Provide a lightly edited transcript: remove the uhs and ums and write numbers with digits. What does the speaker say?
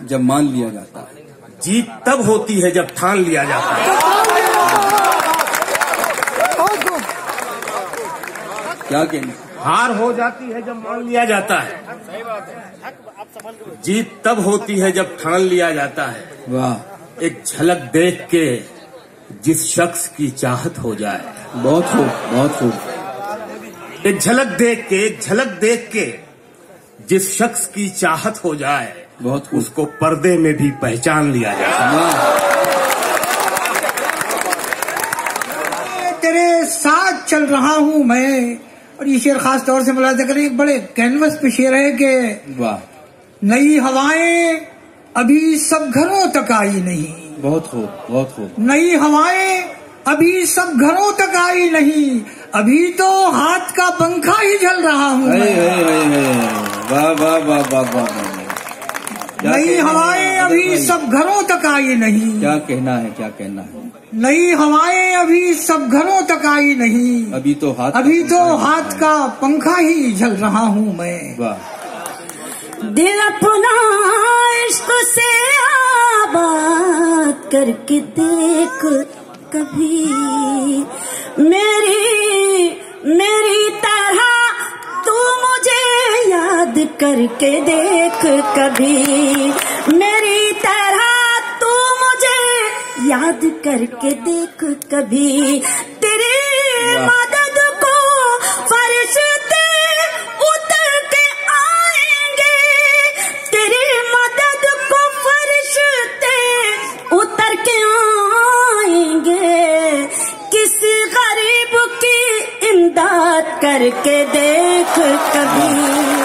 जब मान लिया जाता है। जीत तब होती है जब ठान लिया जाता है। क्या कहना? हार हो जाती है जब मान लिया जाता है। जीत तब होती है जब ठान लिया जाता है। वाह, एक झलक देख के जिस शख्स की चाहत हो जाए। बहुत खूब, बहुत खूब। एक झलक देख के जिस शख्स की चाहत हो जाए, बहुत खूब। उसको पर्दे में भी पहचान लिया जाए। तेरे साथ चल रहा हूँ मैं। और ये शेर खास तौर से मुलाजा करें, एक बड़े कैनवस पे शेर है कि वाह, नई हवाएं अभी सब घरों तक आई नहीं। बहुत खूब, बहुत खूब। नई हवाएं अभी सब घरों तक आई नहीं, अभी तो हाथ का पंखा ही झल रहा हूँ मैं। वाह वाह वाह वाह वाह। नई हवाएं अभी सब घरों तक आई नहीं। क्या कहना है, क्या कहना है? नई हवाएं अभी सब घरों तक आई नहीं, अभी तो हाथ का पंखा ही झल रहा हूँ मैं। वाह। दिल अपना इश्क से आबाद करके देख कभी, मेरी तरह तू मुझे याद करके देख कभी, मेरी तरह तू मुझे याद करके देख कभी। तेरी मदद को फरिश्ते उतर के आएंगे, तेरी मदद को फरिश्ते उतर के आएंगे। किसी गरीब की इमदाद करके देख कभी।